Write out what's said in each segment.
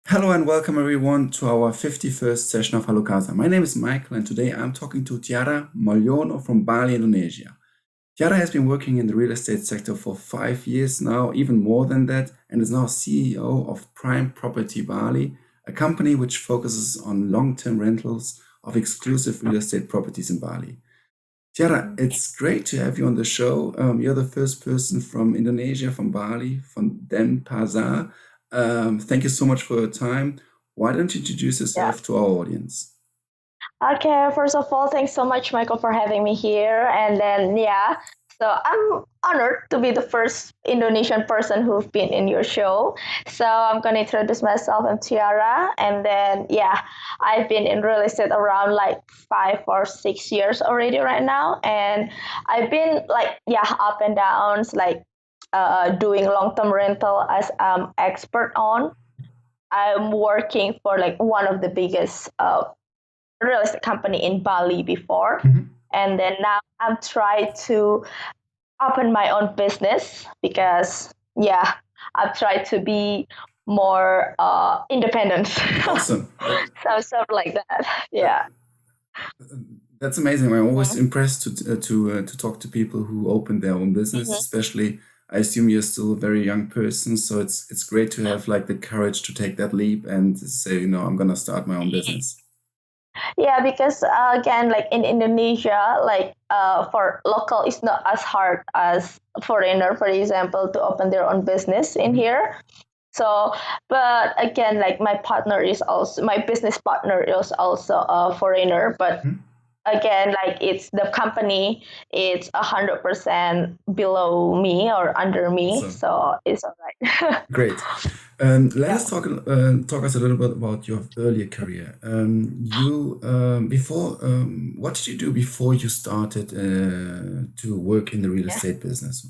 Hello and welcome everyone to our 51st session of Hello Casa. My name is Michael and today I'm talking to Tiara Moelyono from Bali, Indonesia. Chiara has been working in the real estate sector for 5 years now, even more than that, and is now CEO of Prime Property Bali, a company which focuses on long-term rentals of exclusive real estate properties in Bali. Chiara, it's great to have you on the show. You're the first person from Indonesia, from Bali, from Denpasar. Thank you so much for your time. Why don't you introduce Yeah. yourself to our audience? Okay. First of all, thanks so much, Michael, for having me here. And then, yeah, so I'm honored to be the first Indonesian person who've been in your show. So I'm going to introduce myself. I'm Tiara. And then, yeah, I've been in real estate around like 5 or 6 years already right now. And I've been like, yeah, up and downs, like doing long term rental as expert on. I'm working for like one of the biggest real estate company in Bali before. Mhm. And then now I'm trying to open my own business because, yeah, I've tried to be more independent. Awesome. So, sort of like that. That, Yeah. that's amazing. I'm always Mm-hmm. impressed to talk to people who open their own business, Mm-hmm. especially I assume you're still a very young person, so it's great to have like the courage to take that leap and say, I'm gonna start my own business. Yeah, because again, like in Indonesia, like for local, it's not as hard as foreigner, for example, to open their own business in Mhm. here. So, but again, like my business partner is also a foreigner, but Mhm. again, like it's the company, it's 100% below me or under me, Awesome. so it's all right. Great. Let us Yeah. talk us a little bit about your earlier career. You before what did you do before you started to work in the real Yeah. estate business?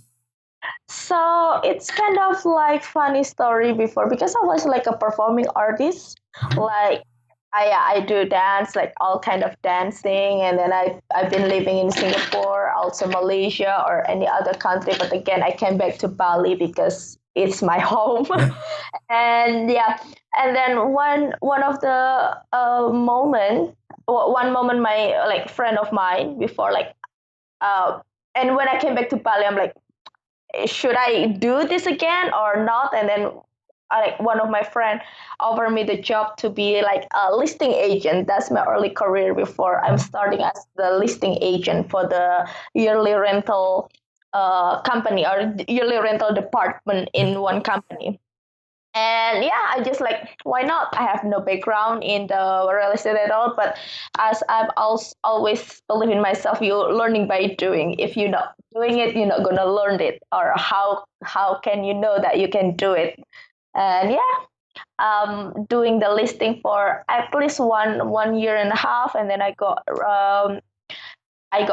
So it's kind of like funny story before because I was like a performing artist, Mhm. like I do dance, like all kind of dancing, and then I've been living in Singapore, also Malaysia or any other country, but again I came back to Bali because it's my home. Yeah. And yeah, and then one of the one moment my like friend of mine before like uh and when I came back to Bali, I'm like, should I do this again or not? And then like one of my friend offered me the job to be like a listing agent. That's my early career before I'm Mhm. starting as the listing agent for the yearly rental company or yearly rental department Yeah. in one company. And yeah, I just like, why not? I have no background in the real estate at all, but as I've always believe in myself, you're learning by doing. If you're not doing it, you're not gonna learn it. Or how can you know that you can do it? And yeah, doing the listing for at least one year and a half, and then I got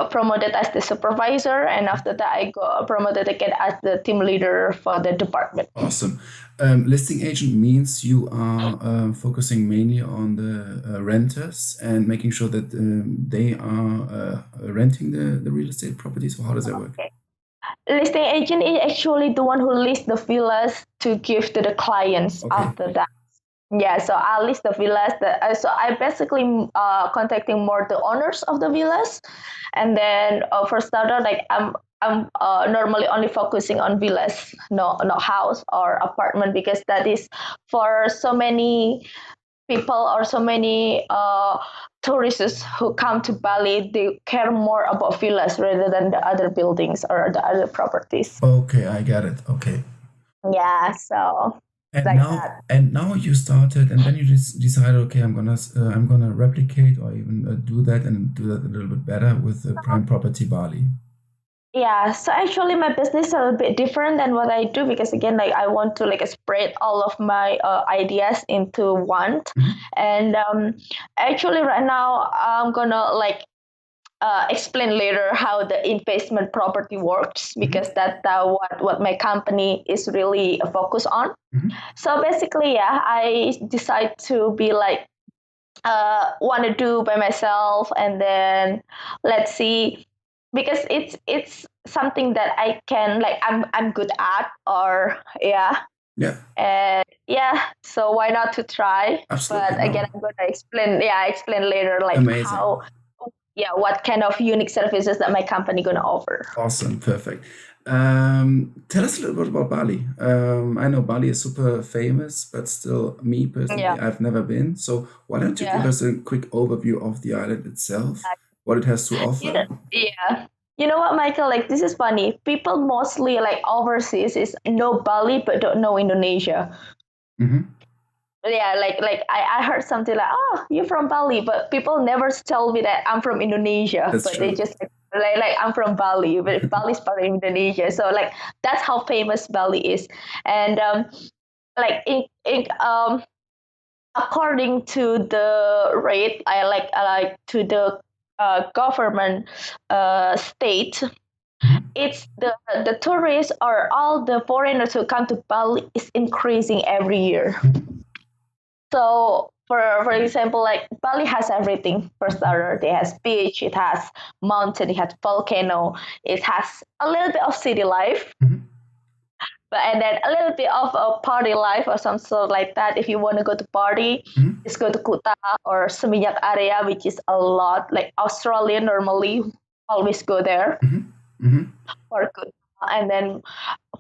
promoted as the supervisor, and after that, I got promoted again as the team leader for the department. Awesome. Listing agent means you are focusing mainly on the renters and making sure that they are renting the real estate properties. Or how does that work? Okay. Listing agent is actually the one who lists the villas to give to the clients Okay. after that. Yeah, so I list the villas. So I basically contacting more the owners of the villas, and then for starter, like I'm normally only focusing on villas, no house or apartment because that is for so many people or so many tourists who come to Bali. They care more about villas rather than the other buildings or the other properties. Okay, I get it. Okay. Yeah, so it's And like now, that. and now you started, and then you just decided, okay, I'm gonna replicate or even do that and do that a little bit better with Prime Property Bali. Yeah, so actually my business is a little bit different than what I do because again, like I want to like spread all of my ideas into one. Mhm. And actually right now I'm gonna like explain later how the investment property works Mhm. because that's what my company is really focused on. Mhm. So basically, yeah, I decide to be like want to do by myself, and then let's see, because it's something that I can like I'm good at, or yeah. Yeah, And yeah, so why not to try? absolutely. But again, No, I'm gonna explain later, like amazing. how, yeah, what kind of unique services that my company gonna offer. Awesome, perfect. Tell us a little bit about Bali. I know Bali is super famous, but still, me Yeah, personally, I've never been. So why don't you give yeah. us a quick overview of the island itself, what it has to You know, offer? yeah. You know what, Michael? Like this is funny. People mostly like overseas is know Bali but don't know Indonesia. Hmm. Yeah, I heard something like, oh, you're from Bali, but people never tell me that I'm from Indonesia. That's But they true. just like I'm from Bali, but Bali's part of Indonesia. So like that's how famous Bali is. And like in according to the rate, I like to the government state, Mhm. it's the tourists or all the foreigners who come to Bali is increasing every year. So for example, like Bali has everything. For starter, it has beach, it has mountain, it has volcano, it has a little bit of city life, Mhm. but and then a little bit of a party life or some sort like that. If you want to go to party, Mhm. just go to Kuta or Seminyak area, which is a lot. Like Australia normally always go there Mhm. Mhm. for good. And then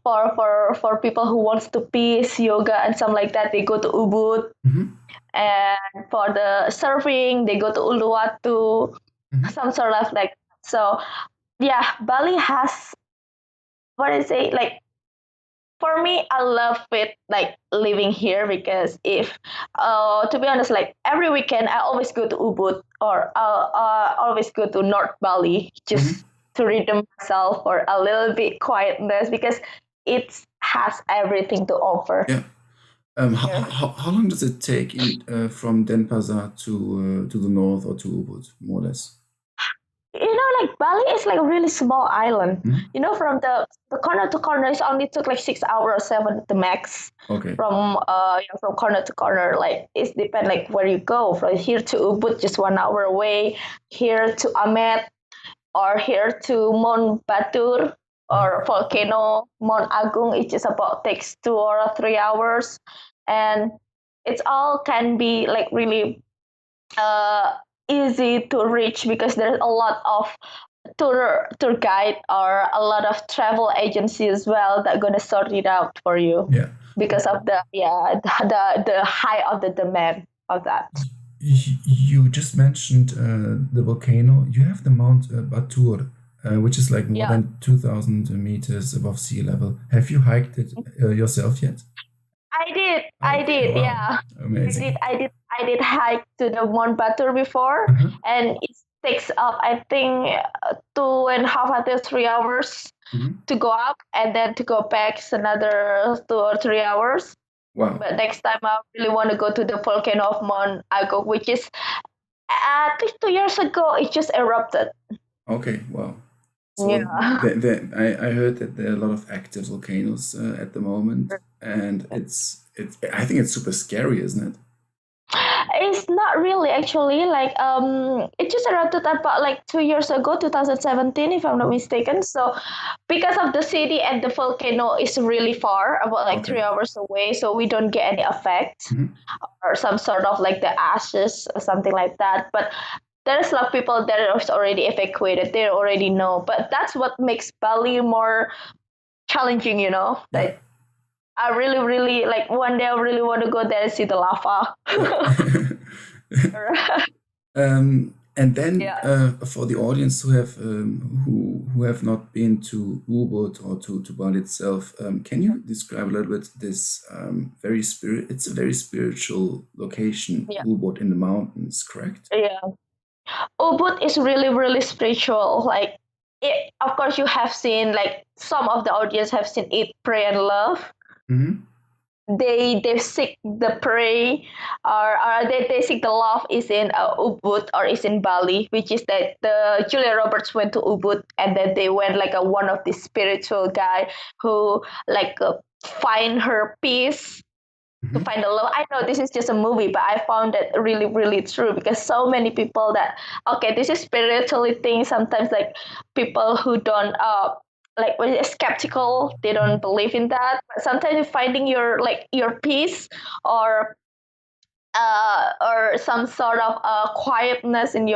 for people who wants to peace yoga and something like that, they go to Ubud. Mhm. And for the surfing, they go to Uluwatu, Mhm. some sort of like. So yeah, Bali has, what I say, like for me, I love it like living here because if to be honest, like every weekend I always go to Ubud or always go to North Bali just Mhm. to redeem myself for a little bit quietness because it has everything to offer Yeah. here. How long does it take in from Denpasar to the north or to Ubud, more or less? You know, like Bali is like a really small island. Mhm. You know, from the corner to corner, it only took like 6 hours, seven the max. Okay. From corner to corner, like it depends like where you go. From here to Ubud, just 1 hour away. Here to Amet, or here to Mount Batur Uh, or volcano Mount Agung. It just about takes 2 or 3 hours, and it's all can be like really uh, easy to reach because there's a lot of tour guide or a lot of travel agency as well that gonna sort it out for you yeah. because of the high of the demand of that. You just mentioned the volcano. You have the Mount Batur, which is like more Yeah, than 2,000 meters above sea level. Have you hiked it yourself yet? I Okay, did, wow, yeah. amazing. I did hike to the Mount Batur before, Uh-huh. and it takes up I think 2.5 until 3 hours Mhm. to go up, and then to go back is another 2 or 3 hours. Wow. But next time I really want to go to the volcano of Mount Agung, which is at least 2 years ago, it just erupted. Okay, wow. So Yeah. I heard that there are a lot of active volcanoes at the moment, and it's I think it's super scary, isn't it? It's not really actually like it just erupted about like 2 years ago, 2017, if I'm not mistaken. So because of the city and the volcano is really far, about like Okay. 3 hours away, so we don't get any effect Mhm. or some sort of like the ashes or something like that. But there's a lot of people that are already evacuated. They already know. But that's what makes Bali more challenging, you know. Yeah. Like I really, really like one day I really want to go there and see the lava. Yeah. And then Yeah. for the audience who have who have not been to Ubud or to Bali itself, can you describe a little bit this very spirit? It's a very spiritual location, Yeah. Ubud in the mountains, correct? Yeah. Ubud is really, really spiritual. Like it, of course you have seen like some of the audience have seen Eat, Pray and Love. Mm-hmm. They seek the prey or they seek the love is in Ubud or is in Bali, which is that the Julia Roberts went to Ubud and then they went like a one of the spiritual guy who like find her peace to Mm-hmm. find the love. I know this is just a movie, but I found it really, really true because so many people that okay, this is spiritually thing. Sometimes like people who don't like when you're skeptical, they don't believe in that. But sometimes you're finding your like your peace or or some sort of quietness in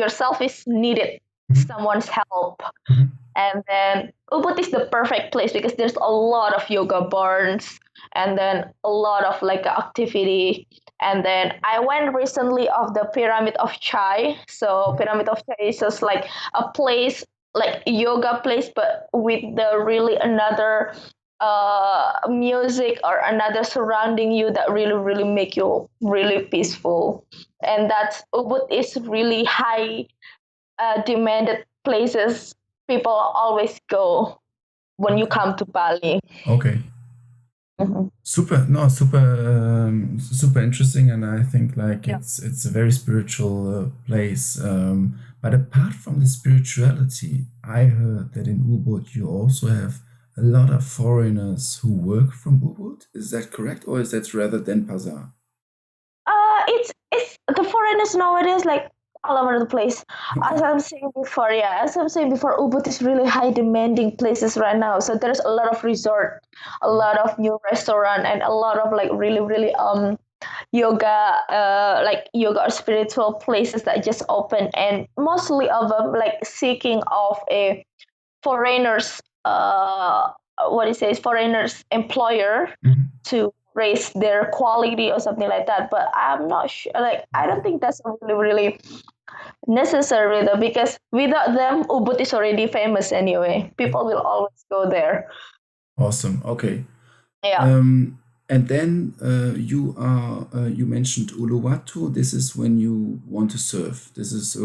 yourself is needed. Someone's help. And then Ubud is the perfect place because there's a lot of yoga barns and then a lot of like activity. And then I went recently of the Pyramid of Chai. So Pyramid of Chai is just like a place, like yoga place, but with the really another music or another surrounding you that really make you really peaceful. And that Ubud is really high demanded places people always go when you Okay. come to Bali. Okay. Mhm. Super, no, super interesting, and I think like Yeah. it's a very spiritual place. But apart from the spirituality, I heard that in Ubud you also have a lot of foreigners who work from Ubud. Is that correct, or is that rather Denpasar? It's the foreigners nowadays like all over the place. Okay. As I'm saying before, Ubud is really high demanding places right now. So there's a lot of resort, a lot of new restaurant, and a lot of like really yoga, like yoga or spiritual places that just open, and mostly of them like seeking of a foreigners what it says foreigners employer Mhm. to raise their quality or something like that, but I'm not sure, like I don't think that's really necessary though, because without them Ubud is already famous anyway, Yeah. people will always go there. Awesome. Okay. Yeah. Um, and then you mentioned Uluwatu. This is when you want to surf. This is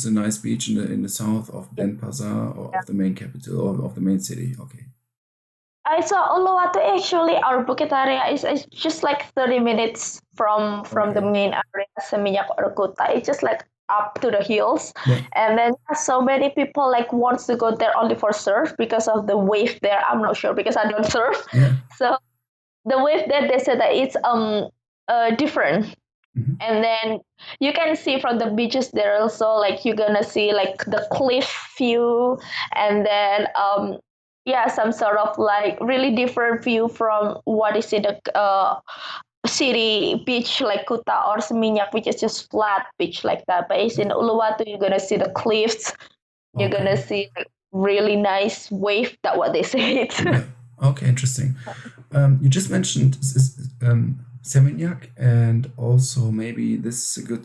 a nice beach in the south of Yeah. Denpasar, or of the main capital, or of the main city. Okay. I saw Uluwatu actually. Our Bukit area is just like 30 minutes from the Okay. main area, Seminyak or Kuta. It's just like up to the hills, Yeah. and then so many people like wants to go there only for surf because of the wave there. I'm not sure because I don't surf, Yeah. so the wave there they said that it's different. Mhm. And then you can see from the beaches there also like you're gonna see like the cliff view, and then yeah, some sort of like really different view from what is in the city beach like Kuta or Seminyak, which is just flat beach like that. But it's in Uluwatu, you're gonna see the cliffs, you're gonna Okay. see like really nice wave, that what they say. Yeah. Okay. Interesting. You just mentioned Seminyak, and also maybe this is a good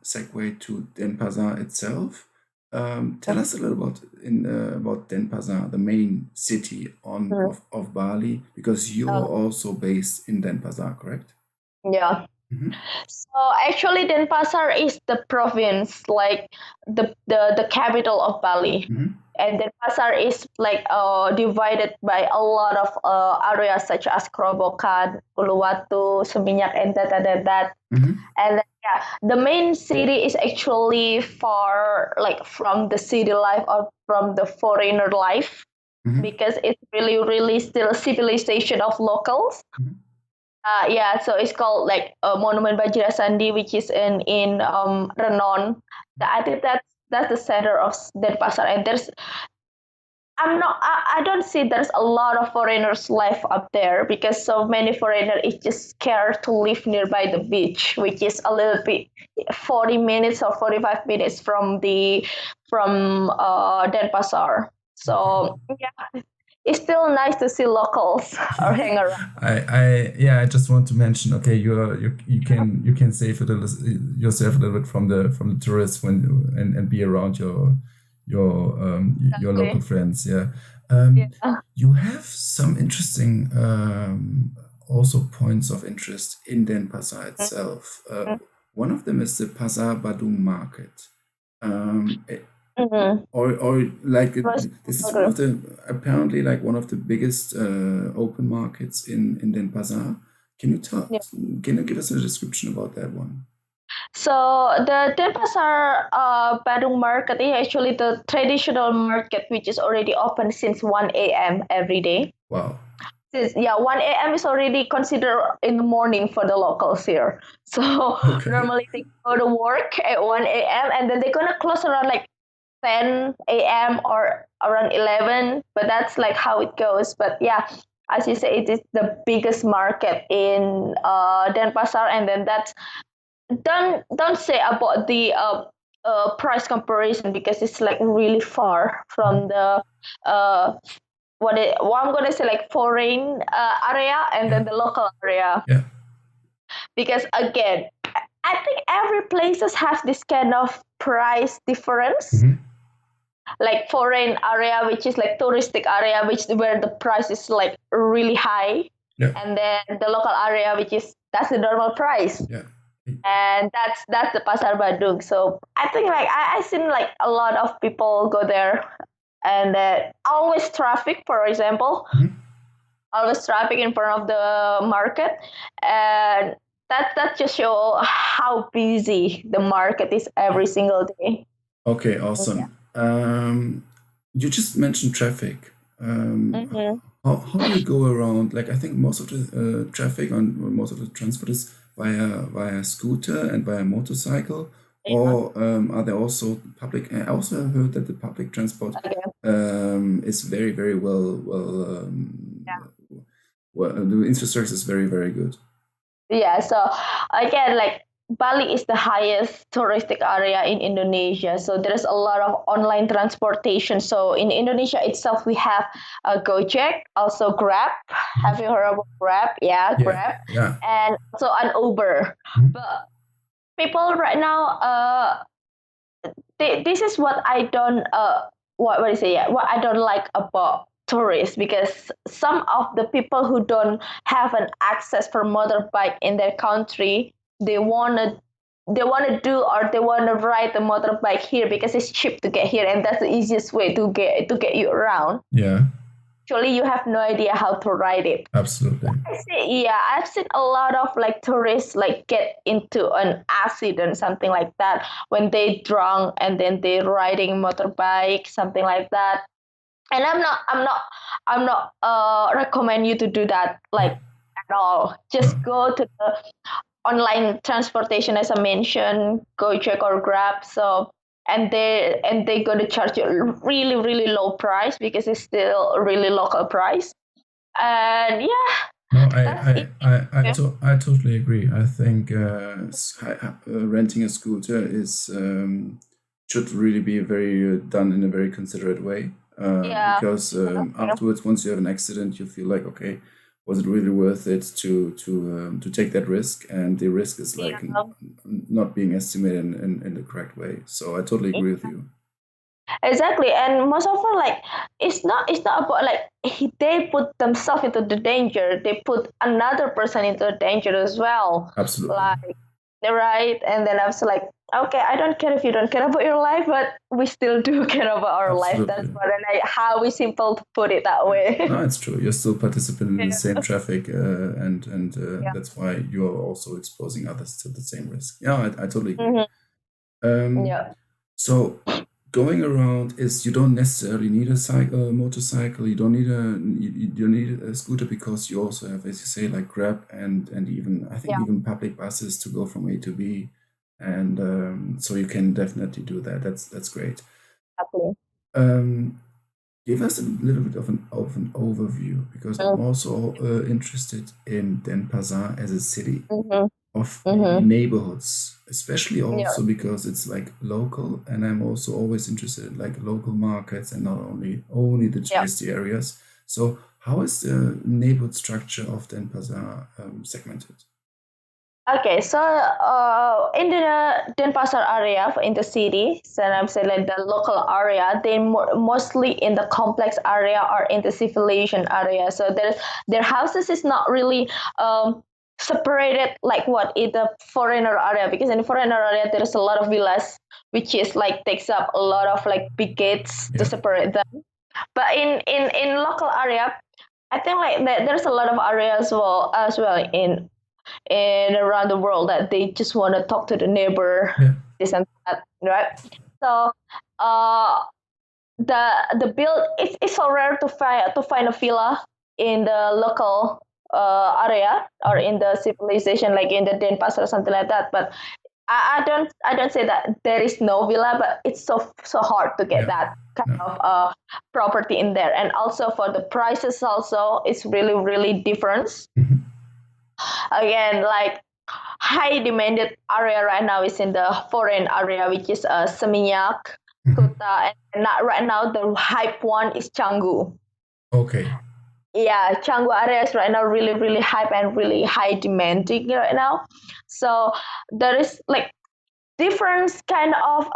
segue to Denpasar itself. Tell us a little about Denpasar, the main city of Bali, because you're also based in Denpasar, correct? Yeah. Mm-hmm. So actually, Denpasar is the province, like the capital of Bali, Mm-hmm. and Denpasar is like divided by a lot of areas such as Kerobokan, Uluwatu, Seminyak, and that. Mm-hmm. And then, yeah, the main city is actually far, like from the city life or from the foreigner life, Mm-hmm. because it's really still a civilization of locals. Mm-hmm. Yeah, so it's called like Monument Bajira Sandi, which is in Renon. I think that's the center of Denpasar, and I don't see there's a lot of foreigners life up there because so many foreigners is just scared to live nearby the beach, which is a little bit 40 minutes or 45 minutes from Denpasar. Okay. So yeah, it's still nice to see locals or hang around. Yeah, I just want to mention. Okay, you can save a little yourself a little bit from the tourists and be around your local Exactly. friends. Yeah, Yeah. you have some interesting also points of interest in Denpasar itself. One of them is the Pasar Badung Market. Um, Mm-hmm. or like Most this is one okay. of the apparently like one of the biggest open markets in Denpasar. Can you tell? Yeah. Can you give us a description about that one? So the Denpasar Badung market is actually the traditional market which is already open since 1 a.m. every day. Wow. Since, yeah, 1 a.m. is already considered in the morning for the locals here. So Okay. normally they go to work at 1 a.m. and then they're gonna close around like 10 a.m. or around 11, but that's like how it goes. But yeah, as you say, it is the biggest market in Denpasar, and then that's don't say about the price comparison because it's like really far from the uh, what I'm gonna say like foreign area and Yeah. then the local area, Yeah. because again I think every places has this kind of price difference, Hmm. like foreign area which is like touristic area which where the price is like really high, Yeah. and then the local area which is that's the normal price, Yeah. and that's the pasar badung. So I think like I seen like a lot of people go there, and always traffic, for example, Mhm. always traffic in front of the market, and that just show how busy the market is every single day. Okay, awesome. You just mentioned traffic. Mm-hmm. How do you go around? Like, I think most of the traffic on or most of the transport is via scooter and via motorcycle, Yeah. or are there also public? I also heard that the public transport Okay. is very well. The infrastructure is very good. Yeah, so again, like Bali is the highest touristic area in Indonesia. So there's a lot of online transportation. So in Indonesia itself, we have Gojek, also Grab. Mhm. Have you heard about Grab? Yeah, Yeah, Grab, yeah. and also an Uber. Mhm. But people right now, this is what I don't what is it? Yeah, what I don't like about tourists, because some of the people who don't have an access for motorbike in their country, they wanna do or they wanna ride the motorbike here because it's cheap to get here and that's the easiest way to get you around. Yeah, Actually, you have no idea how to ride it. absolutely. Yeah, I've seen a lot of like tourists like get into an accident, something like that, when they drunk and then they're riding motorbike, something like that. And I'm not recommend you to do that Yeah. like at all. No. Just go to the online transportation as I mentioned, Gojek or Grab. So and they gonna charge you really low price because it's still a really local price. And yeah, No, that's it. I totally agree. I think renting a scooter is should really be very done in a very considerate way. Yeah. Because Yeah. afterwards, once you have an accident, you feel like, okay, was it really worth it to take that risk? And the risk is like not being estimated in the correct way. So I totally agree with you. Exactly, and most of all, like it's not about like they put themselves into the danger. They put another person into the danger as well. Absolutely, Like right, and then I was like, okay, I don't care if you don't care about your life, but we still do care about our life. That's absolutely. what, and how is simple to put it that Yeah, way. no, it's true. You're still participating in the Yeah. same traffic, and Yeah. that's why you're also exposing others to the same risk. Yeah, I totally agree. Hmm. Um, Yeah. so going around is you don't necessarily need a cycle, a motorcycle. You don't need you don't need a scooter because you also have, as you say, like Grab and even I think Yeah. even public buses to go from A to B, and so you can definitely do that. That's great. Exactly. Um, Give us a little bit of an overview because I'm also interested in Denpasar as a city Mm-hmm. of maybe Mm-hmm. neighborhoods, especially Yeah. also because it's like local, and I'm also always interested in like local markets and not only the Yeah. touristy areas. So how is the neighborhood structure of Denpasar segmented? Okay, so in the Denpasar area in the city, so I'm saying like the local area, they mostly in the complex area or in the civilization area. So their houses is not really separated like what in the foreigner area, because in the foreigner area there's a lot of villas which is like takes up a lot of like big gates to Yeah. separate them. But in local area, I think like there's a lot of area as well in around the world that they just want to talk to the neighbor, Yeah. this and that, right? So uh the build, it's so rare to find a villa in the local area or in the civilization like in the Denpasar or something like that. But I don't say that there is no villa, but it's so hard to get Yeah. that kind Yeah. of property in there. And also for the prices also, it's really really different. Mhm. Again, like high demanded area right now is in the foreign area, which is Seminyak, Mhm. Kuta, and not right now the hype one is Canggu. Okay. Yeah, Canggu area is right now really really hype and really high demanding right now. So there is like different kind of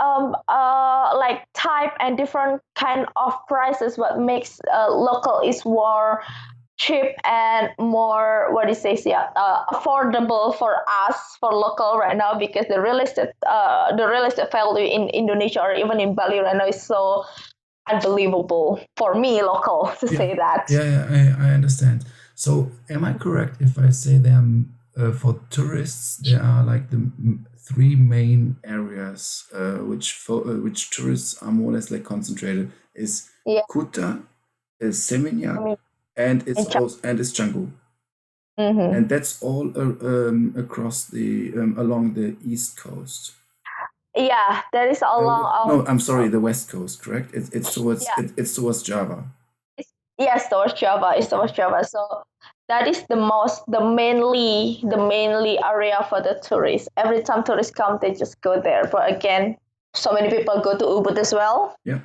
like type and different kind of prices. What makes local is more cheap and more what it says, yeah, affordable for us for local right now, because the real estate value in Indonesia or even in Bali right now is so unbelievable for me local to Yeah. say that. Yeah. Yeah. I understand. So, am I correct if I say for tourists there are like the three main areas which tourists are more or less like concentrated is Yeah, Kuta, is I Seminyak, mean, and it's in China. also and it's Canggu, Mm-hmm. and that's all across the along the east coast. Yeah, there is a long No, I'm sorry, the west coast, correct? yeah. It's towards Java. It's, yes, towards Java. It's Okay. towards Java. So that is the mainly area for the tourists. Every time tourists come, they just go there. But again, so many people go to Ubud as well. Yeah.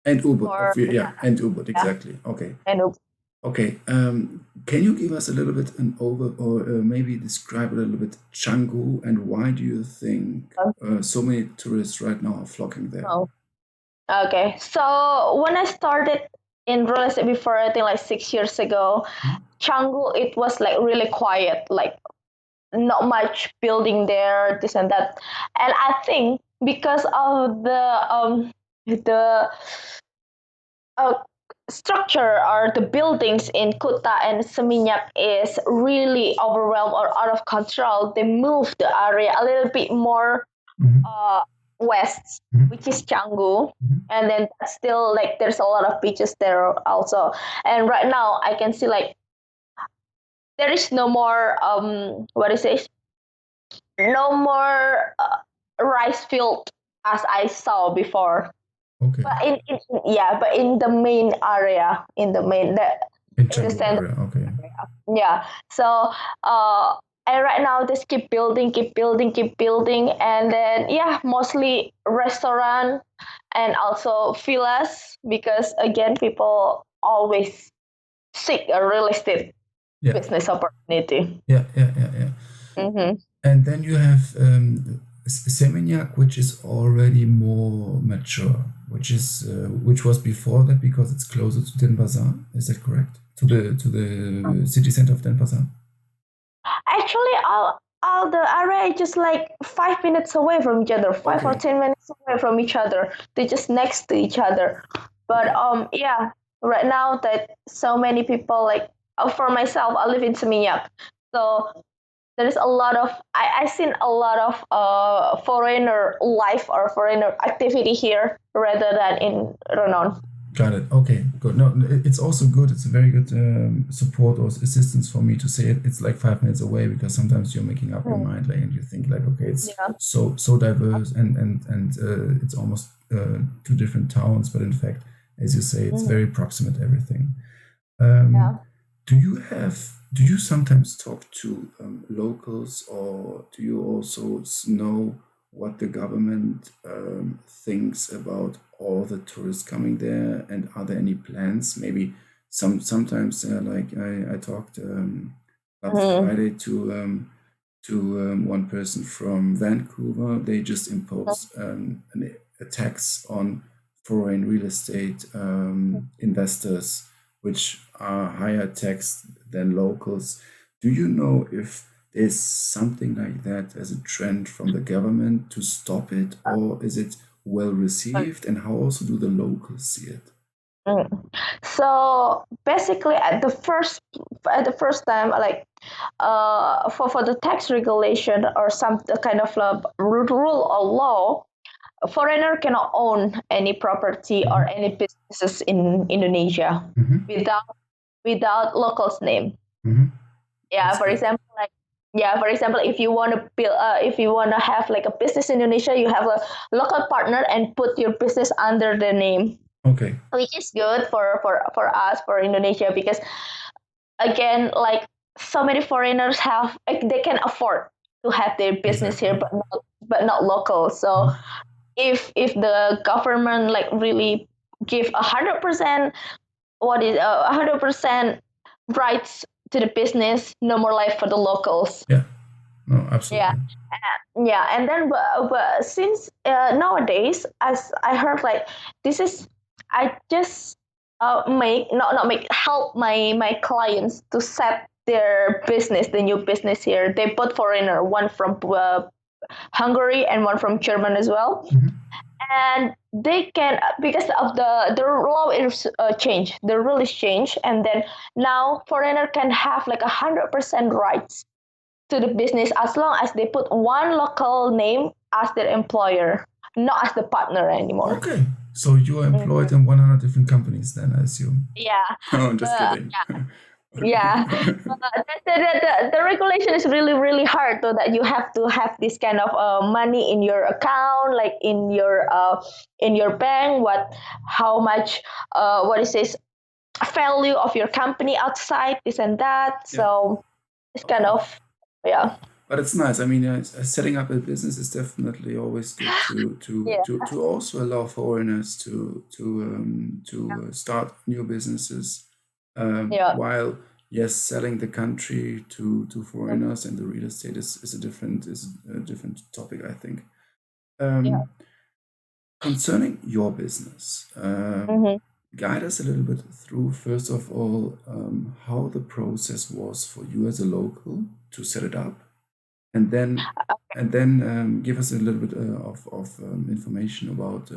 And Ubud, For yeah, and Ubud, yeah, exactly. Okay. and Ubud. Okay. Can you give us a little bit or maybe describe a little bit Canggu and why do you think so many tourists right now are flocking there? Oh, okay. So when I started in real estate before, I think like 6 years ago, Hmm? Canggu it was like really quiet, like not much building there, this and that. And I think because of the uh, structure or the buildings in Kuta and Seminyak is really overwhelmed or out of control, they moved the area a little bit more Hmm. uh, west, Hmm. which is Canggu. Hmm. And then still like there's a lot of beaches there also. And right now I can see like there is no more what is it? No more rice field as I saw before. Okay. But but in the main area, In in the Canggu center, area. Okay. yeah. So and right now just keep building, keep building, keep building, and then yeah, mostly restaurant and also villas, because again, people always seek a real estate Yeah. business opportunity. Yeah. Yeah. Yeah. Yeah. Mm-hmm. And then you have Seminyak, which is already more mature, which was before that because it's closer to Denpasar. Is that correct? To the city center of Denpasar. Actually, all the area is just like 5 minutes away from each other, 5 or 10 minutes away from each other. They're just next to each other. But Okay. yeah, right now that so many people like for myself, I live in Seminyak, so there's a lot of I seen a lot of foreigner life or foreigner activity here rather than in Renon. Got it. Okay, good. No, it's also good. It's a very good support or assistance for me to say it. It's like 5 minutes away because sometimes you're making up your Mm. mind, like, and you think like, okay, it's Yeah. so diverse and it's almost two different towns, but in fact, as you say, it's Mhm. very proximate everything. Yeah. Um, do you sometimes talk to locals, or do you also know what the government thinks about all the tourists coming there, and are there any plans? Maybe sometimes like I talked last Mhm. Friday to one person from Vancouver. They just imposed a tax on foreign real estate investors, which are higher taxed than locals. Do you know if there's something like that as a trend from the government to stop it, or is it well received? And how also do the locals see it? Mm. So basically, at the first time, like for the tax regulation or some kind of rule or law, a foreigner cannot own any property or Hmm. any businesses in Indonesia Hmm. without locals' name. Hmm. Yeah, That's for good. example, like yeah, for example, if you want to build, if you want to have like a business in Indonesia, you have a local partner and put your business under the name, Okay. which is good for us for Indonesia, because again, like so many foreigners have, like, they can afford to have their business here, Exactly. but not local. So Mhm. if the government like really give 100%, what is 100% rights to the business, no more life for the locals. Yeah. No, Yeah, absolutely. yeah, and then but since nowadays, as I heard, like this is, I just make not make help my clients to set their business, the new business here. They put foreigner, one from Hungary and one from German as well, Mhm. and they can, because of the law is changed, the rule is changed, and then now foreigner can have like 100% rights to the business as long as they put one local name as their employer, not as the partner anymore. Okay. So you are employed Mhm. in 100 different companies then, I assume. Yeah, No, I'm just but kidding. yeah, Okay. the regulation is really really hard, though, that you have to have this kind of money in your account, like in your bank, how much what is this value of your company outside this and that. Yeah. So it's kind Okay. of, yeah, But it's nice. I mean, setting up a business is definitely always good yeah, to also allow foreigners to start new businesses, yeah, while yes, selling the country to foreigners and the real estate is a different topic, I think. yeah. Concerning your business, Mm-hmm. guide us a little bit through, first of all, how the process was for you as a local to set it up, and then give us a little bit of information about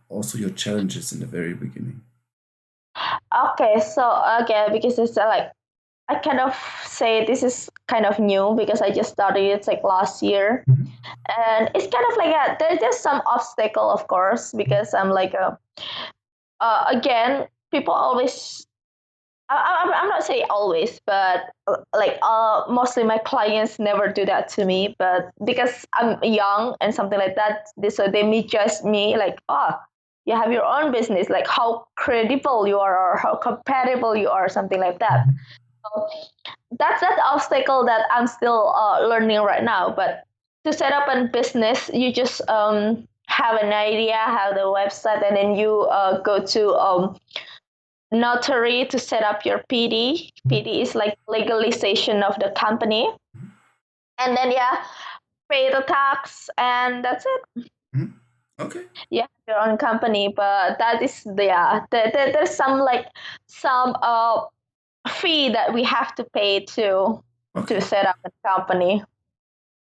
also your challenges in the very beginning. Okay, so okay, because it's like I kind of say this is kind of new because I just started it like last year, Mhm. and it's kind of like there's just some obstacle, of course, because I'm like again, people always. I'm not saying always, but like mostly my clients never do that to me. But because I'm young and something like that, so they may judge me like, oh, you have your own business, like how credible you are or how compatible you are, something like that. Mhm. So that's that obstacle that I'm still learning right now. But to set up a business, you just have an idea, have the website, and then you go to notary to set up your PD. PD is like legalization of the company. And then, yeah, pay the tax, and that's it. Mhm. Okay. You have your own company, but that is, yeah, there's some like some fee that we have to pay to Okay. set up a company.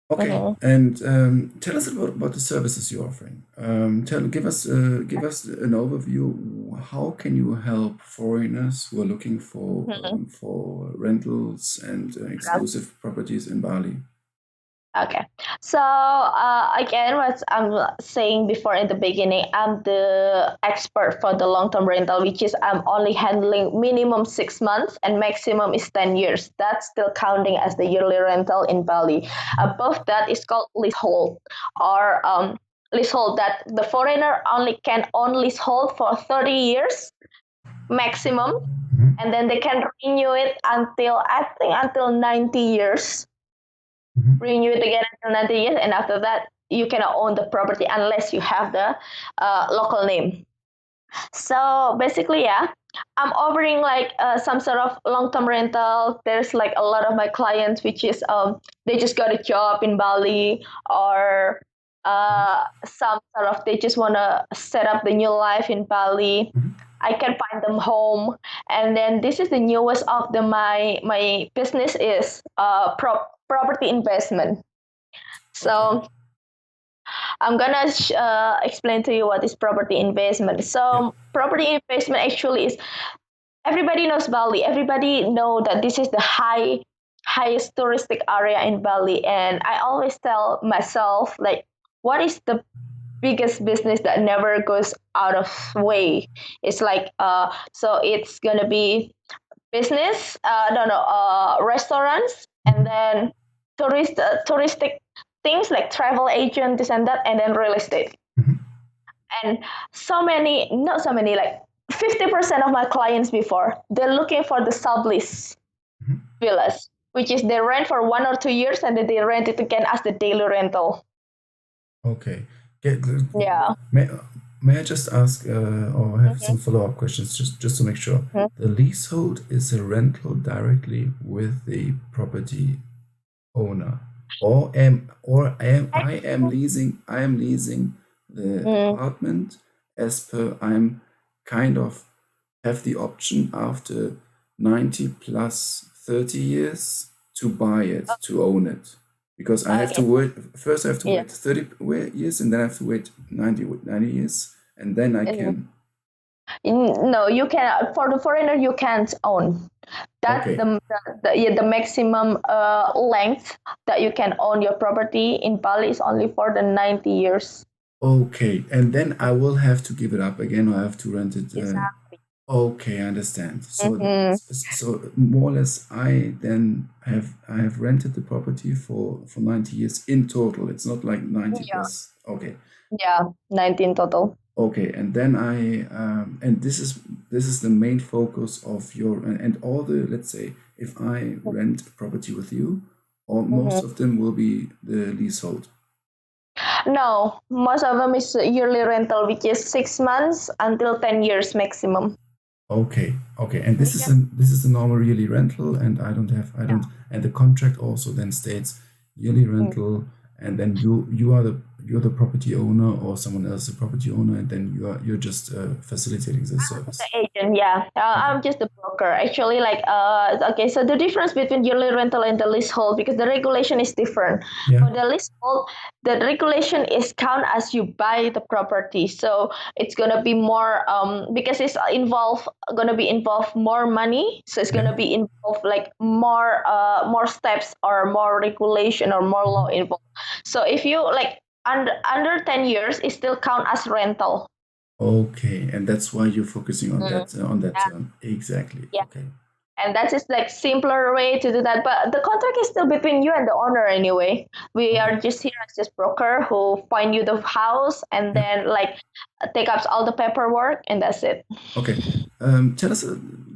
Okay, Mhm. and tell us about the services you're offering. Give us an overview. How can you help foreigners who are looking Mhm. for rentals and exclusive properties in Bali? Okay. So again, what I'm saying before in the beginning, I'm the expert for the long-term rental, which is I'm only handling minimum 6 months and maximum is 10 years. That's still counting as the yearly rental in Bali. Above that is called leasehold, or leasehold, that the foreigner only can own leasehold for 30 years maximum, Mhm. and then they can renew it until, I think, until 90 years, Mhm. renew it again until 90 years, and after that you cannot own the property unless you have the local name. So basically, yeah, I'm offering like some sort of long-term rental. There's like a lot of my clients which is they just got a job in Bali, or some sort of they just want to set up the new life in Bali. Mhm. I can find them home, and then this is the newest of the my business is property investment. Okay. So I'm gonna explain to you what is property investment. Yeah. So property investment actually is, everybody knows Bali. Everybody know that this is the highest touristic area in Bali, and I always tell myself like, what is the biggest business that never goes out of way? It's like so it's gonna be business, no, no, restaurants, and Mhm. then touristic things like travel agent, this and that, and then real estate. Mhm. And not so many, like 50% of my clients before, they're looking for the sublease Mhm. villas, which is they rent for 1 or 2 years and then they rent it again as the daily rental. Okay. Get, Yeah. may, may I just ask or have Mm-hmm. some follow-up questions just to make sure? The leasehold is a rental directly with the property owner, I am leasing the Mm, apartment as per I'm kind of have the option after 90 plus 30 years to buy it, to own it. Because I have to okay. wait, first I have to Yeah. wait 30 years and then I have to wait 90 years and then I Mm. can. No, you can, for the foreigner you can't own. That's Okay, the maximum length that you can own your property in Bali is only for the 90 years. okay. And then I will have to give it up again or I have to rent it. Exactly. Okay, I understand. So, Mm-hmm. so more or less, I have rented the property for 90 years in total. It's not like 90 Yeah. plus. Okay, Yeah, 19 total. okay, and then and this is the main focus of your and all the, let's say if I rent a property with you, or most Mm-hmm. of them will be the leasehold. No, most of them is yearly rental, which is 6 months until 10 years maximum. Okay, okay, and Yeah. this is a normal yearly rental, and I don't, and the contract also then states yearly Mm. rental, and then you're the property owner or someone else the property owner, and then you're just facilitating the The service. agent, yeah. Okay, I'm just the broker. Actually, like, okay, so the difference between yearly rental and the leasehold, because the regulation is different. yeah, For the leasehold, the regulation is count as you buy the property. So it's gonna be more, because it's gonna be involved more money. So it's yeah, gonna be involved like more steps or more regulation or more law mhm. involved. So if you like under 10 years, it still count as rental. Okay, and that's why you're focusing Mm. on that Yeah. term exactly. Yeah. Okay, And that is like simpler way to do that, but the contract is still between you and the owner anyway. We okay, are just here as just broker who find you the house and yeah. then like take up all the paperwork and that's it. Okay. Tell us,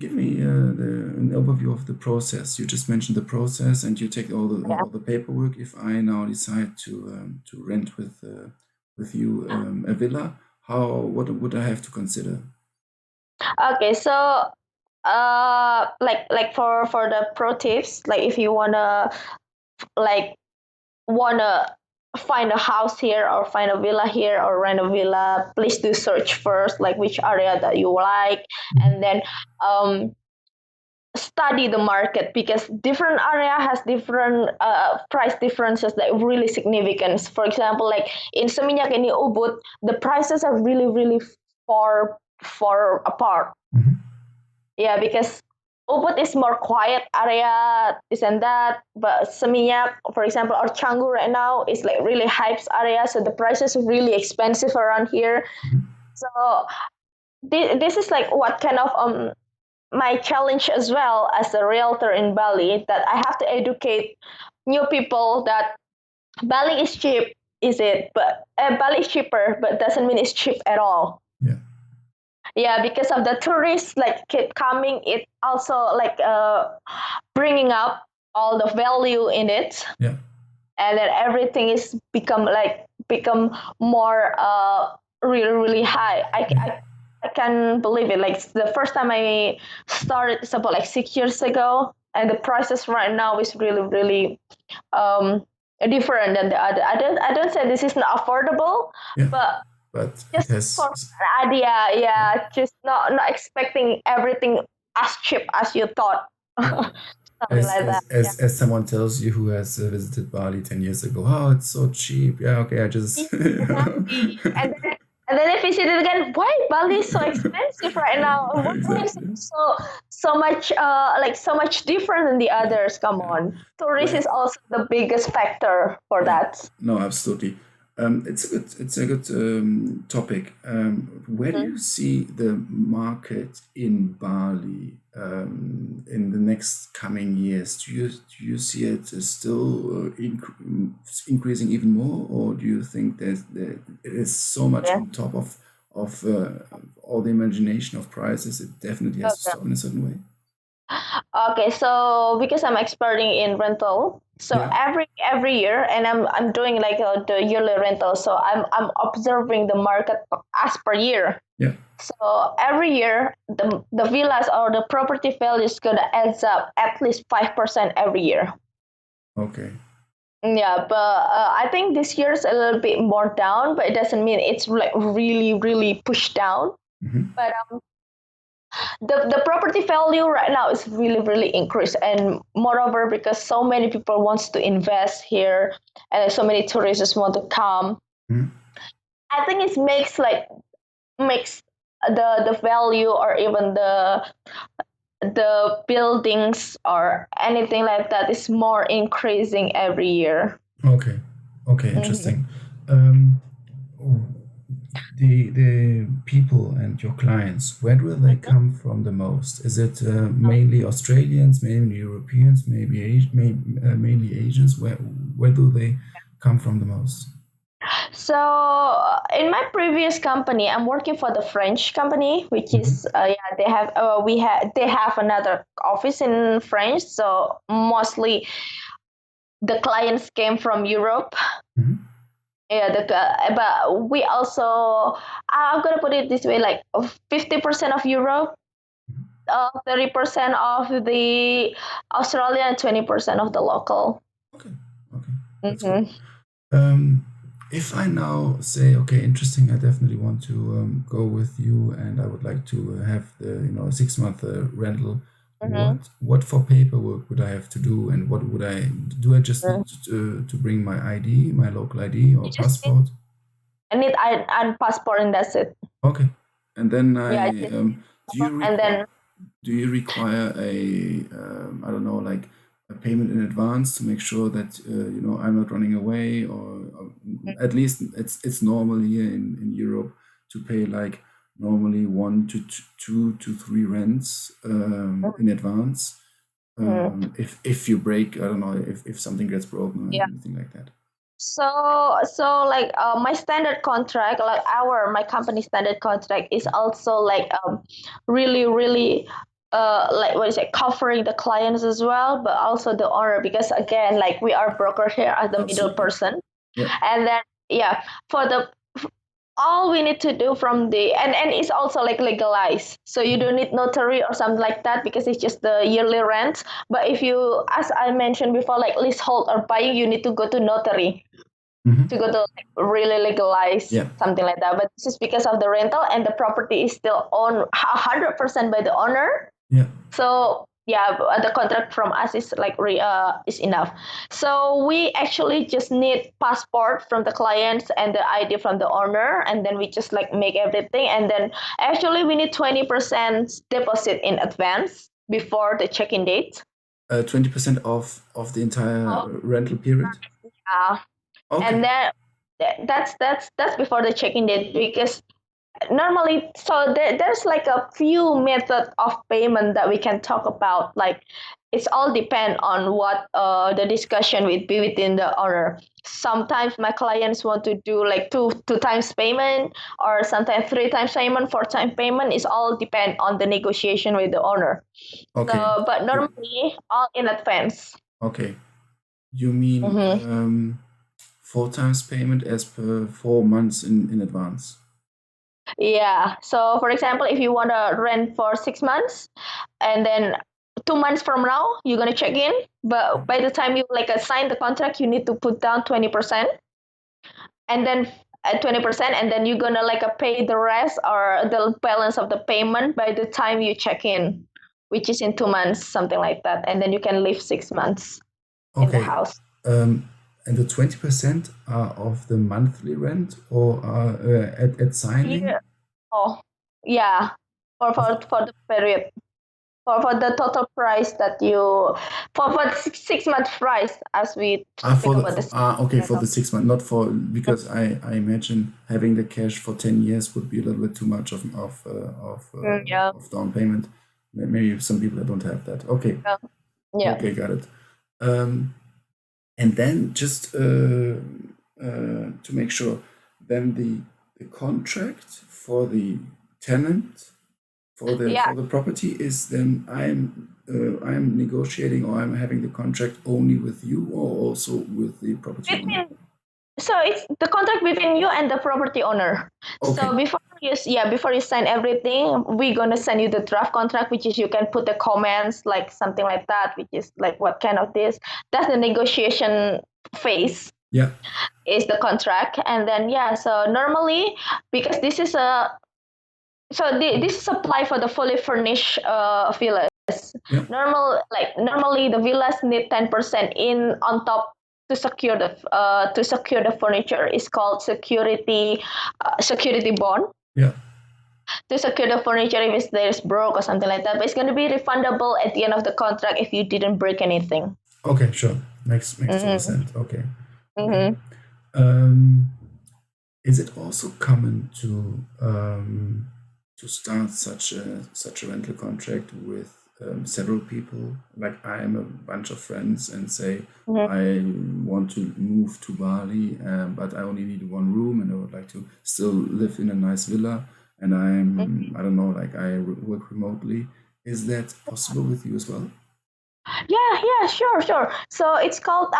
give me an overview of the process. You just mentioned the process, and you take Yeah. all the paperwork. If I now decide to rent with you a villa, how what would I have to consider? Okay, so like for the pro tips, like if you like wanna find a house here or find a villa here or rent a villa, please do search first like which area that you like, Mhm. and then um study the market because different area has different price differences that really significant. For example, like in Seminyak and in Ubud, the prices are really far apart. Mhm. Yeah, because Ubud is more quiet area, this and that. But Seminyak, for example, or Canggu right now is like really hypes area, so the prices are really expensive around here. Mhm. So this is like what kind of my challenge as well as a realtor in Bali, that I have to educate new people that Bali is cheap, is it? But Bali is cheaper, but doesn't mean it's cheap at all. Yeah, Yeah, because of the tourists like keep coming, it also like bringing up all the value in it, yeah, and then everything is become more really high. yeah. I can believe it. Like the first time I started, it's about like 6 years ago, and the prices right now is really um different than the other. I don't say this is not affordable, Yeah. but But it just for has, an idea, yeah, yeah, just not expecting everything as cheap as you thought. yeah. Something like that. Yeah. As someone tells you who has visited Bali 10 years ago, oh, it's so cheap. Yeah, okay, I just Exactly. And then if you see it again, why Bali is so expensive right now? And why is it exactly. so much like so much different than the Yeah, others? Come yeah. on. Tourist Where is also the biggest factor for Yeah, that. no, absolutely. It's a good topic. Where do you see the market in Bali in the next coming years? Do you see it as still increasing even more, or do you think there it is so much Yeah. on top of all the imagination of prices? It definitely has to Okay. stop in a certain way. Okay, so because I'm experting in rental, so Yeah, every year, and I'm doing like the yearly rental, so I'm observing the market as per year. yeah. So every year, the villas or the property value is gonna adds up at least 5% every year. Okay. Yeah, but I think this year's a little bit more down, but it doesn't mean it's like really really pushed down. Hmm. But the property value right now is really really increased, and moreover because so many people wants to invest here and so many tourists want to come, Hmm. I think it makes the value or even the buildings or anything like that is more increasing every year. Okay. Okay. Mhm. Interesting. The people and your clients, where do they come from the most? Is it mainly Australians, mainly Europeans, mainly Asians? Where do they come from the most? So in my previous company, I'm working for the French company, which is Hmm. yeah they have another office in France. So mostly the clients came from Europe. Hmm. Yeah, but we also I'm gonna put it this way, like 50% of Europe, 30% of the Australian, and 20% of the local. Okay. Okay. That's good. Mm-hmm. Um, if I now say, okay, interesting, I definitely want to go with you, and I would like to have the a 6 month rental. Mm-hmm. What for paperwork would I have to do, and what would I do? I just need to bring my ID, my local ID or You just passport. need and passport, and that's it. Okay, and then Yeah, I do you and require then a I don't know, like a payment in advance to make sure that I'm not running away, or at least it's normal here in Europe to pay like normally 1 to 2 to 3 rents in advance. mhm. If you break, I don't know, if something gets broken or Yeah. anything like that. So like my standard contract, like our my company standard contract is also like really really like what is it, covering the clients as well, but also the owner, because again like we are broker here as the middle Absolutely. person. Yeah. And then yeah, for the all we need to do from the and it's also like legalized, so you don't need notary or something like that because it's just the yearly rent. But if you, as I mentioned before, like leasehold or buying, you need to go to notary to Hmm. go to like really legalize Yeah. something like that. But this is because of the rental and the property is still owned 100% by the owner. Yeah. So yeah, the contract from us is like is enough. So we actually just need passport from the clients and the ID from the owner, and then we just like make everything. And then actually we need 20% deposit in advance before the check-in date. 20% of the entire Oh, rental period. yeah. Okay. And then that's before the check-in date, because normally so there's like a few method of payment that we can talk about, like it's all depend on what the discussion will be within the owner. Sometimes my clients want to do like two times payment, or sometimes three times payment, four times payment. Is all depend on the negotiation with the owner. Okay. So but You normally all in advance. okay. You mean Mm-hmm. 4 times payment as per 4 months in advance. Yeah. So for example, if you want to rent for 6 months, and then 2 months from now you're gonna check in, Yeah. but by the time you like sign the contract, you need to put down 20%, and then at 20%, and then you're gonna like pay the rest or the balance of the payment by the time you check in, which is in 2 months, something like that, and then you can live 6 months in the Okay. house. Um, and the 20% are of the monthly rent or are at signing? Yeah. Oh, yeah. For Of, for the period. for the total price that you for 6 month price as we For speak the about this. okay, for the 6 month, not for, because I imagine having the cash for 10 years would be a little bit too much Yeah. of down payment. Maybe some people that don't have that. Okay, Yeah. Yeah. okay, got it. And then just to make sure, then the contract for the tenant for the property is, then I'm negotiating, or I'm having the contract only with you, or also with the property owner. So it's the contract between you and the property owner. Okay. So before you sign everything, we're gonna send you the draft contract, which is you can put the comments like something like that, which is like what kind of this. That's the negotiation phase. Yeah. Is the contract, and then so normally, because this is this is apply for the fully furnished villas. Yeah. Normally the villas need 10% in on top to secure the furniture. Is called security bond. Yeah. To secure the furniture if there's broke or something like that, but it's going to be refundable at the end of the contract if you didn't break anything. Okay, sure. Makes total sense. Okay. Mm-hmm. Is it also common to start such a rental contract with several people? Like, I am a bunch of friends and say, I want to move to Bali, but I only need one room and I would like to still live in a nice villa, and I don't know, like, I work remotely. Is that possible with you as well? Yeah, sure. So it's called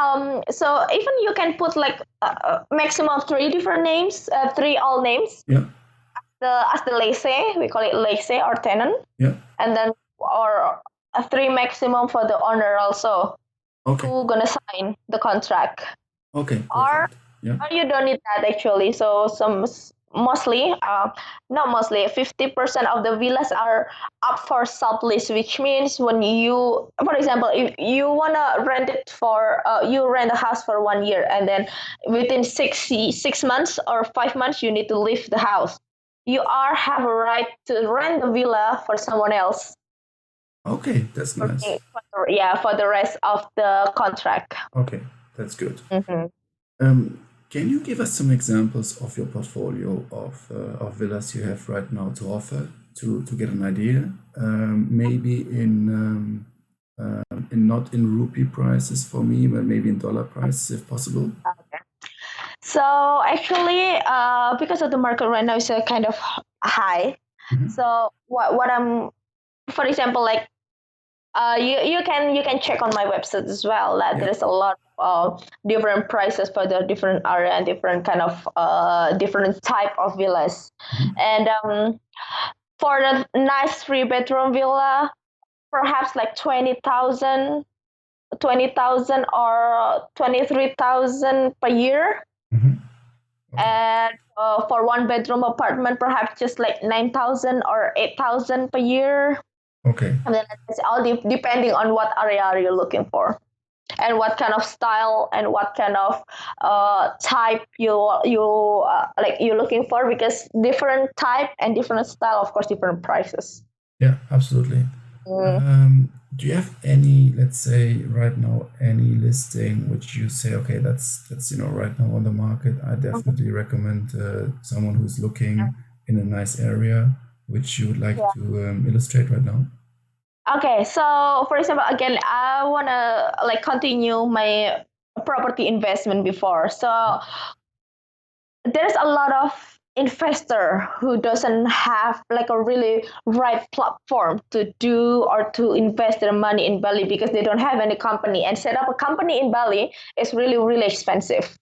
so even you can put like maximum 3 different names, 3 all names. Yeah. As the lessee, we call it lessee or tenant. Yeah. And then or a 3 maximum for the owner also. Okay. Who gonna sign the contract? Okay. Or Perfect. Yeah. you don't need that actually. So mostly, not mostly, 50% of the villas are up for sublease, which means when you, for example, if you wanna rent it for, you rent a house for 1 year, and then within 6 months or 5 months, you need to leave the house. You have a right to rent the villa for someone else. Okay, that's nice. For the rest of the contract. Okay, that's good. Mm-hmm. Can you give us some examples of your portfolio of villas you have right now to offer, to get an idea? Maybe in not in rupee prices for me, but maybe in dollar prices if possible. Okay. So actually, because of the market right now is kind of high. So what I'm, for example, like you can check on my website as well that there's a lot of different prices for the different area and different kind of different type of villas. And for the nice 3 bedroom villa, perhaps like 20,000 or 23,000 per year. And for 1 bedroom apartment, perhaps just like 9,000 or 8,000 per year. Okay. And then it's all depending on what area you're looking for, and what kind of style and what kind of type you're looking for, because different type and different style, of course, different prices. Yeah, absolutely. Do you have any, let's say right now, any listing which you say, okay, that's right now on the market, I definitely recommend someone who's looking in a nice area, which you would like to illustrate right now? Okay, so for example, again, I wanna like continue my property investment before. So there's a lot of investor who doesn't have like a really right platform to do or to invest their money in Bali, because they don't have any company, and set up a company in Bali is really expensive.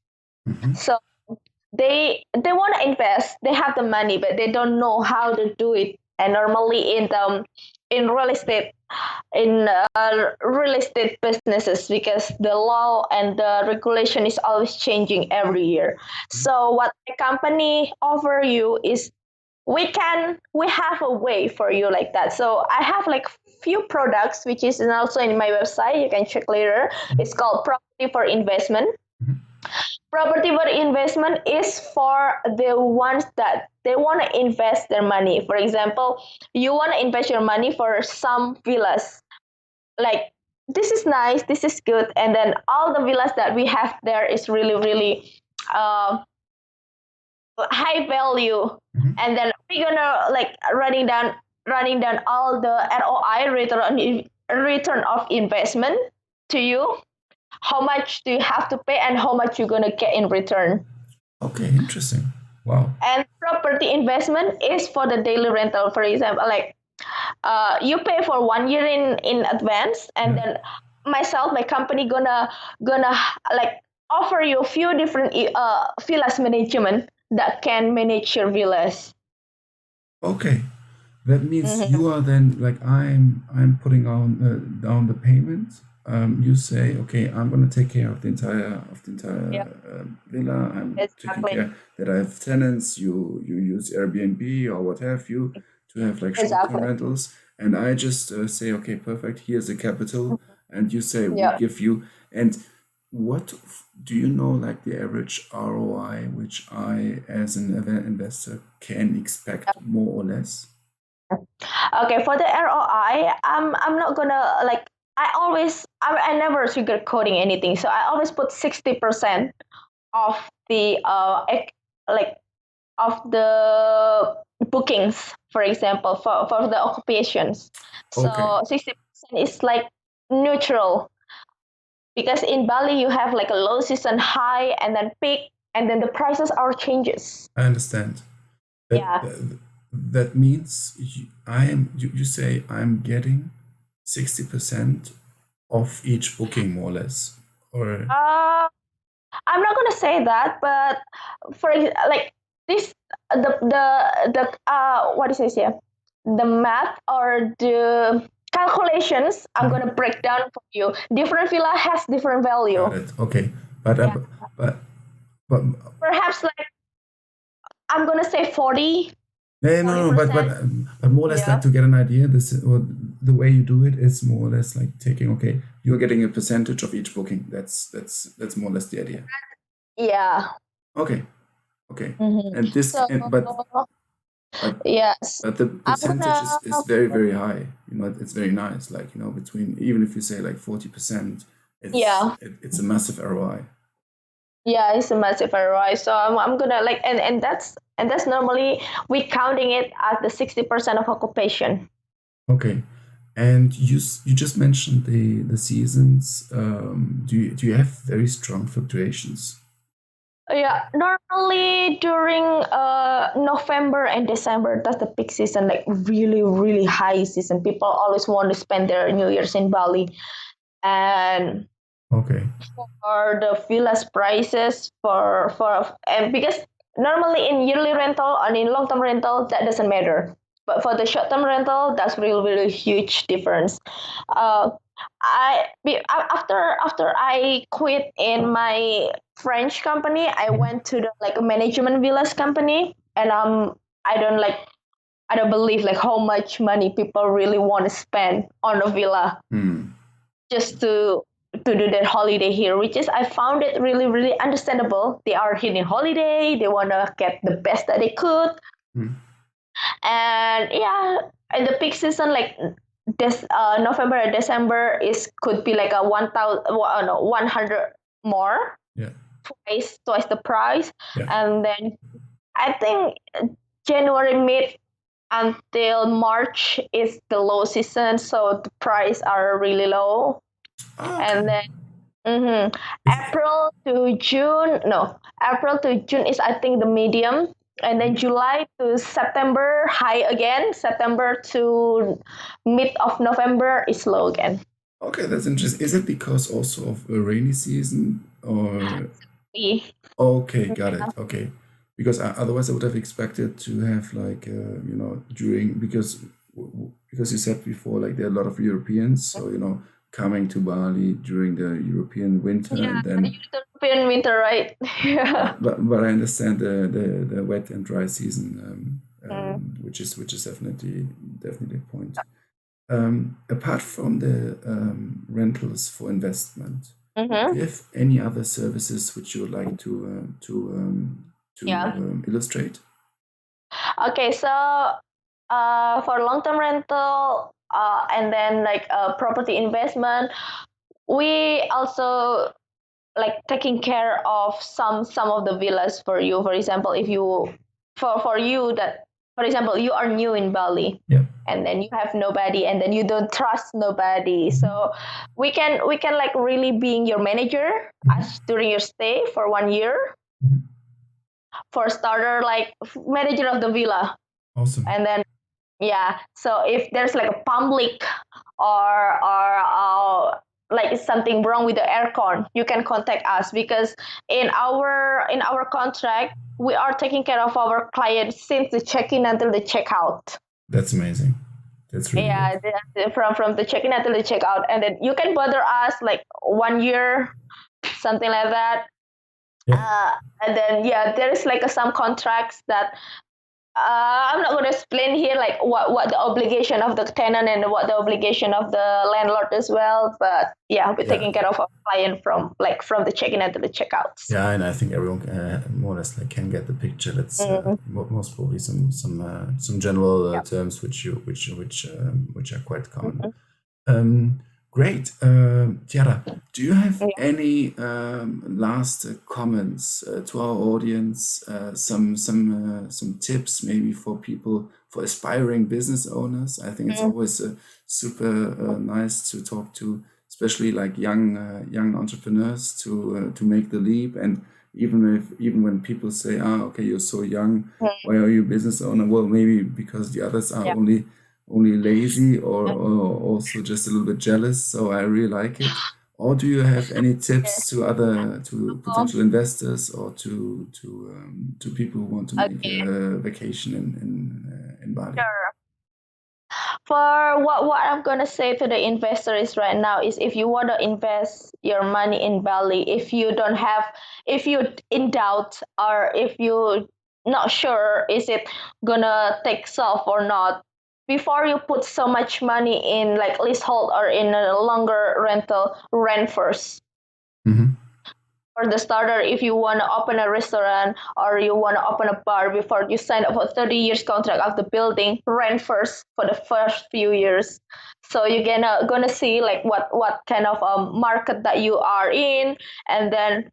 So they want to invest, they have the money, but they don't know how to do it. And normally in real estate businesses, because the law and the regulation is always changing every year. So what the company offer you is, we have a way for you like that. So I have like few products, which is also in my website, you can check later. It's called property for investment. Property for investment is for the ones that they want to invest their money. For example, you want to invest your money for some villas. Like, this is nice, this is good, and then all the villas that we have there is really, really uh, high value. Mhm. And then we're gonna like running down all the ROI, return of investment to you. How much do you have to pay and how much you're gonna get in return. Okay, interesting. Wow. And property investment is for the daily rental. For example, like you pay for 1 year in advance, and Yeah. then my company gonna like offer you a few different villas management that can manage your villas. Okay. That means Mhm. you are then like I'm putting on down the payment. You say, okay, I'm gonna take care of the entire Yeah, villa. I'm taking exactly, care that I have tenants. You use Airbnb or what have you to have like short-term exactly. rentals, and I just say, okay, perfect. Here's the capital, and you say we Yeah. give you. And what do you know like the average ROI which I as an investor can expect more or less? Okay, for the ROI, I'm not gonna like. I never sugarcoating anything, so I always put 60% of the like of the bookings, for example, for the occupations. Okay, So 60% is like neutral, because in Bali you have like a low season, high, and then peak, and then the prices are changes. I understand. That Yeah. that means you say I'm getting 60% of each booking more or less. Or Uh, I'm not gonna say that, but like this, the what is this here? The math or the calculations, I'm Mhm. gonna break down for you. Different villa has different Got value. it. Okay. But Yeah. but but Perhaps like I'm gonna say 40, yeah, forty no, no, but percent. more or less like Yeah. to get an idea. This is, or the way you do it is more or less like taking, okay, you're getting a percentage of each booking. That's more or less the idea. Yeah. Okay, okay, Hmm. and this So and but yes, but the I'm percentage gonna. is very very high. It's very nice. Like between even if you say like 40%, Yeah. it's a massive ROI. Yeah, it's a massive ROI. So I'm gonna like, and that's normally we counting it as the 60% of occupation. Okay, and you just mentioned the seasons. Do you have very strong fluctuations? Yeah, normally during November and December, that's the peak season, like really, really high season. People always want to spend their New Year's in Bali. And Okay. for the villas prices for and because normally in yearly rental and in long term rental that doesn't matter, but for the short term rental that's really, really huge difference. uh after I quit in my French company, I Mhm. went to the like a management villas company, and I don't like I don't believe like how much money people really want to spend on a villa Hmm. just to do their holiday here, which is I found it really, really understandable. They are here in holiday, they wanna get the best that they could. Hmm. And yeah, in the peak season, like this November and December is could be like a 1,000, no, 100 more, Yeah. twice the price. Yeah. And then I think January mid until March is the low season, so the price are really low. Ah, okay. And then mhm. Is it? April to June, no, April to June is I think the medium, and then July to September high again. September to mid of November is low again. Okay, that's interesting. Is it because also of a rainy season or? Yeah. Okay, got it. Okay, because otherwise I would have expected to have like during because you said before like there are a lot of Europeans, so coming to Bali during the European winter Yeah, and then European winter, right? Yeah. but I understand the wet and dry season, Mm. which is definitely a point. Apart from the rentals for investment. Mm-hmm. Do you have any other services which you would like to Yeah. illustrate? Okay, so for long-term rental and then like property investment, we also like taking care of some of the villas for you. For example, if you for you that for example you are new in Bali Yeah. and then you have nobody and then you don't trust nobody, Mhm. so we can like really being your manager Mhm. as during your stay for 1 year. Mhm. For starter, like manager of the villa, Awesome. and then yeah, so if there's like a public or like something wrong with the aircon, you can contact us because in our contract we are taking care of our clients since the check-in until the check-out. That's amazing. That's really good. Yeah, from the check-in until the check-out, and then you can bother us like 1 year, something like that. Yeah. uh, and then yeah, there is like some contracts that I'm not going to explain here like what the obligation of the tenant and what the obligation of the landlord as well. But yeah, we're Yeah. taking care of our client from the check-in and to the checkouts. Yeah, and I think everyone more or less like can get the picture. That's Mm-hmm. most probably some general Yeah. terms which are quite common. Mm-hmm. Great, Tiara. Do you have Yeah. any last comments to our audience? Some tips maybe for people for aspiring business owners. I think it's Mm-hmm. always super nice to talk to, especially like young entrepreneurs to make the leap. And even when people say, "Ah, okay, you're so young, why are you a business owner?" Well, maybe because the others are Yeah. only lazy or also just a little bit jealous. So I really like it. Or do you have any tips to Oh, potential investors or to people who want to make okay. a vacation in Bali? Sure. For what I'm gonna say to the investors right now is if you want to invest your money in Bali, if you in doubt or if you not sure is it gonna take off or not, before you put so much money in like leasehold or in a longer rental, rent first. Mm-hmm. For the starter, if you want to open a restaurant or you want to open a bar, before you sign up for 30 years contract of the building, rent first for the first few years, so you're gonna see like what kind of market that you are in. And then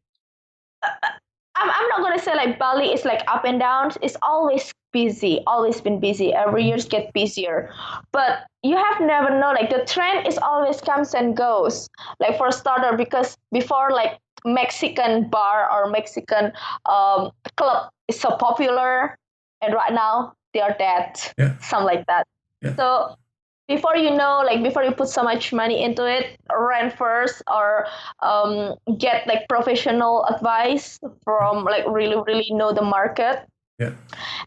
I'm not gonna say like Bali is like up and down. It's always busy, always been busy. Every years get busier, but you have never know like the trend is always comes and goes. Like for starter, because before like Mexican bar or Mexican club is so popular, and right now they are dead, Yeah, something like that. yeah, So before you know, like before you put so much money into it, rent first or get like professional advice yeah, from like really really know the market, yeah.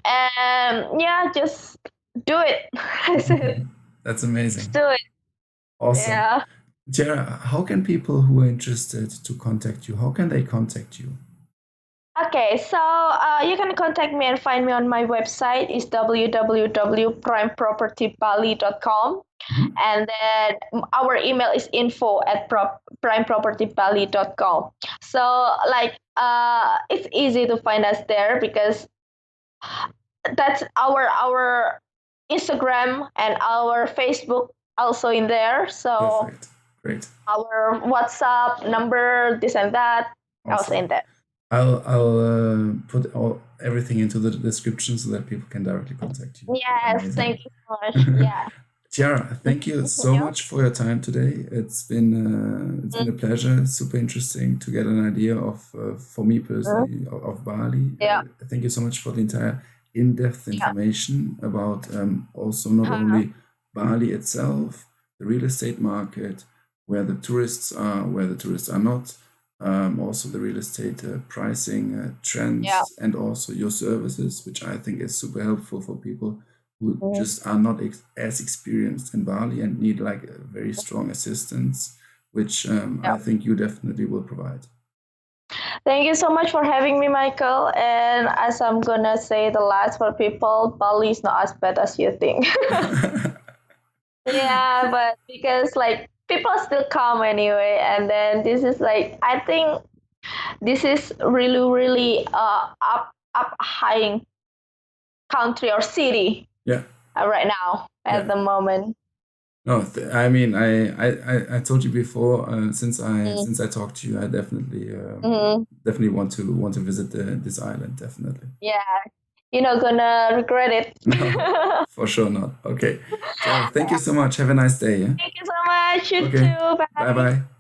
and yeah, just do it. That's it. That's Just amazing. do it. Awesome. Yeah. Tiara, how can people who are interested to contact you, how can they contact you? Okay, so you can contact me and find me on my website is www.primepropertybali.com, Mhm. and then our email is info@primepropertybali.com. So like it's easy to find us there because that's our Instagram and our Facebook also in there. So Perfect. Great. our WhatsApp number, this and that, also Awesome. in there. I'll put everything into the description so that people can directly contact you. Yes, thank Amazing. you so much. Yeah. Tiara, thank you so Yeah. much for your time today. It's been a pleasure. Super interesting to get an idea of for me Mhm. personally of Bali. Yeah. Thank you so much for the entire in-depth Yeah. information about also not Uh-huh. only Bali itself, the real estate market, where the tourists are, where the tourists are not, also the real estate pricing Yeah. trends, and also your services, which I think is super helpful for people who Mhm. just are not as experienced in Bali and need like a very strong assistance, which Yeah. I think you definitely will provide. Thank you so much for having me, Michael. And as I'm gonna say the last for people, Bali is not as bad as you think. Yeah, but because like people still come anyway. And then this is like, I think this is really up high country or city Yeah. right now at Yeah. the moment. No, I mean, I told you before. Mm. Since I talked to you, I Mhm. definitely want to visit this island. Definitely. Yeah, you're not gonna regret it. No, for sure not. Okay, Chiara, thank you so much. Have a nice day. Yeah. Thank you so much. You Okay. too. Bye Bye. bye.